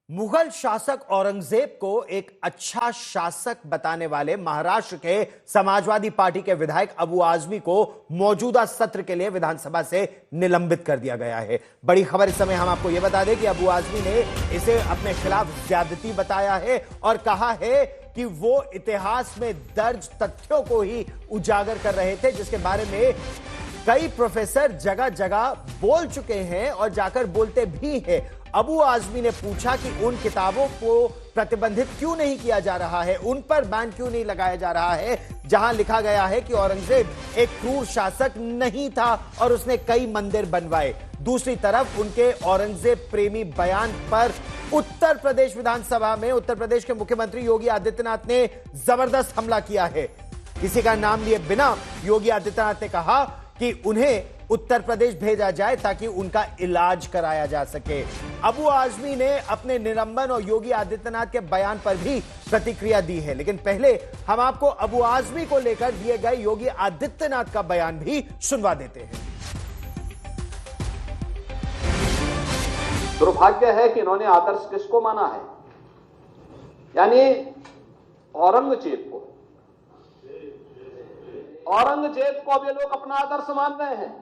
मुगल शासक औरंगजेब को एक अच्छा शासक बताने वाले महाराष्ट्र के समाजवादी पार्टी के विधायक अबू आजमी को मौजूदा सत्र के लिए विधानसभा से निलंबित कर दिया गया है। बड़ी खबर इस समय हम आपको यह बता दें कि अबू आजमी ने इसे अपने खिलाफ ज्यादती बताया है और कहा है कि वो इतिहास में दर्ज तथ्यों को ही उजागर कर रहे थे, जिसके बारे में कई प्रोफेसर जगह जगह बोल चुके हैं और जाकर बोलते भी हैं। अबू आजमी ने पूछा कि उन किताबों को प्रतिबंधित क्यों नहीं किया जा रहा है, उन पर बैन क्यों नहीं लगाया जा रहा है, जहां लिखा गया है कि औरंगजेब एक क्रूर शासक नहीं था और उसने कई मंदिर बनवाए। दूसरी तरफ उनके औरंगजेब प्रेमी बयान पर उत्तर प्रदेश विधानसभा में उत्तर प्रदेश के मुख्यमंत्री योगी आदित्यनाथ ने जबरदस्त हमला किया है। किसी का नाम लिए बिना योगी आदित्यनाथ ने कहा कि उन्हें उत्तर प्रदेश भेजा जाए ताकि उनका इलाज कराया जा सके। अबू आजमी ने अपने निलंबन और योगी आदित्यनाथ के बयान पर भी प्रतिक्रिया दी है, लेकिन पहले हम आपको अबू आजमी को लेकर दिए गए योगी आदित्यनाथ का बयान भी सुनवा देते हैं। दुर्भाग्य है कि इन्होंने आदर्श किसको माना है, यानी औरंगजेब को। औरंगजेब को अब ये लोग अपना आदर्श मान रहे हैं।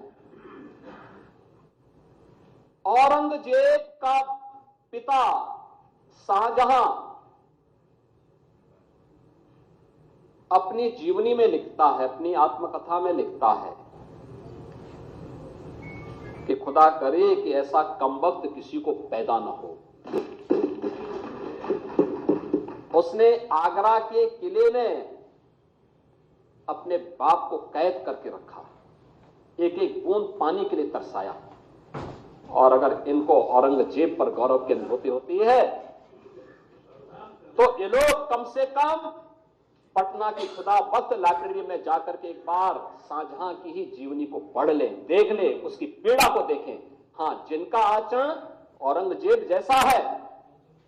औरंगजेब का पिता शाहजहां अपनी जीवनी में लिखता है, अपनी आत्मकथा में लिखता है कि खुदा करे कि ऐसा कमबख्त किसी को पैदा न हो। उसने आगरा के किले में अपने बाप को कैद करके रखा, एक एक बूंद पानी के लिए तरसाया। और अगर इनको औरंगजेब पर गौरव की अनुभूति होती है तो ये लोग कम से कम पटना की खुदावंद लाइब्रेरी में जाकर के एक बार शाहजहां की ही जीवनी को पढ़ लें, देख लें, उसकी पीड़ा को देखें। हां, जिनका आचरण औरंगजेब जैसा है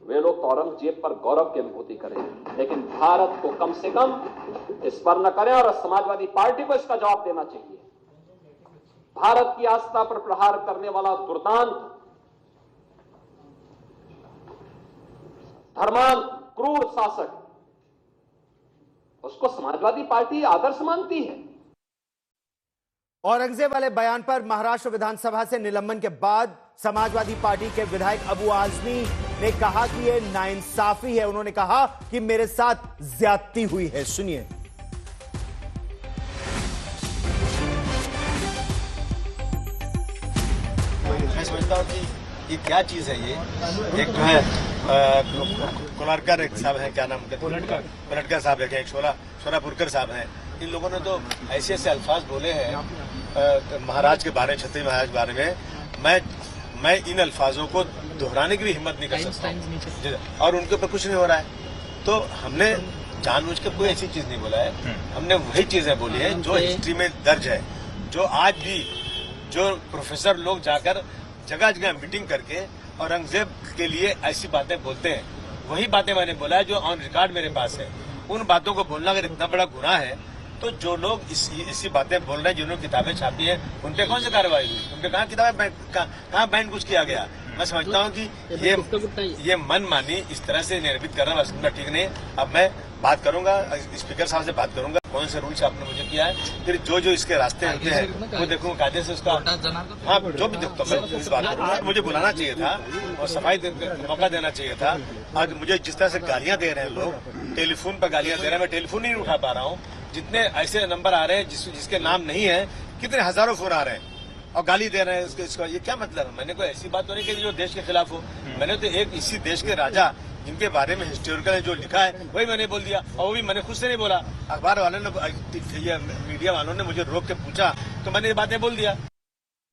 वे लोग तो औरंगजेब पर गौरव की अनुभूति करें, लेकिन भारत को कम से कम इस पर न करें और समाजवादी पार्टी को इसका जवाब देना चाहिए। भारत की आस्था पर प्रहार करने वाला दुर्दांत, धर्मांध, क्रूर शासक, उसको समाजवादी पार्टी आदर्श मानती है। औरंगजेब वाले बयान पर महाराष्ट्र विधानसभा से निलंबन के बाद समाजवादी पार्टी के विधायक अबू आजमी ने कहा कि यह नाइंसाफी है। उन्होंने कहा कि मेरे साथ ज्यादती हुई है। सुनिए। मैं समझता हूँ कि ये क्या चीज है। ये एक जो है कोलारकर एक साहब है, क्या नाम कोलटकर साहब है, एक शोलापुरकर साहब है। इन लोगों ने तो ऐसे ऐसे अल्फाज बोले हैं महाराज के बारे में, छत्रपति महाराज के बारे में। मैं इन अल्फाजों को दोहराने की भी हिम्मत नहीं कर सकता और उनके ऊपर कुछ नहीं हो रहा है। तो हमने जानबूझ के कोई ऐसी चीज नहीं बोला है, हमने वही चीजें बोली है जो हिस्ट्री में दर्ज है, जो आज भी जो प्रोफेसर लोग जाकर जगह जगह मीटिंग करके औरंगजेब के लिए ऐसी बातें बोलते हैं, वही बातें मैंने बोला है जो ऑन रिकॉर्ड मेरे पास है। उन बातों को बोलना अगर इतना बड़ा गुनाह है तो जो लोग इसी बातें बोल रहे हैं, जिन्होंने किताबें छापी है, उन पे कौन सी कार्रवाई हुई, उन पे कहाँ किताबें कहाँ बैन कुछ किया गया। मैं समझता हूँ कि ये मनमानी इस तरह से निर्मित करना वास्तव ठीक नहीं। अब मैं बात करूंगा, स्पीकर साहब से बात करूंगा कौन से रूल्स आपने मुझे किया है, फिर जो इसके रास्ते होते हैं वो देखूंगा कायदे से उसका। हाँ, जो भी देखता मैं इस बात करूंगा। मुझे बुलाना चाहिए था और सफाई मौका देना चाहिए था। आज मुझे जिस तरह से गालियां दे रहे हैं लोग, टेलीफोन पर गालियां दे रहे हैं, मैं टेलीफोन नहीं उठा पा रहा हूँ। जितने ऐसे नंबर आ रहे हैं जिसके नाम नहीं है, कितने हजारों फोन आ रहे हैं और गाली दे रहे हैं इसका ये क्या मतलब है। मैंने कोई ऐसी बात तो नहीं की जो देश के खिलाफ हो। मैंने तो एक इसी देश के राजा जिनके बारे में हिस्टोरिकल जो लिखा है वही मैंने बोल दिया, और वो भी मैंने खुद से नहीं बोला। अखबार वालों ने, मीडिया वालों ने मुझे रोक के पूछा तो मैंने ये बातें बोल दिया।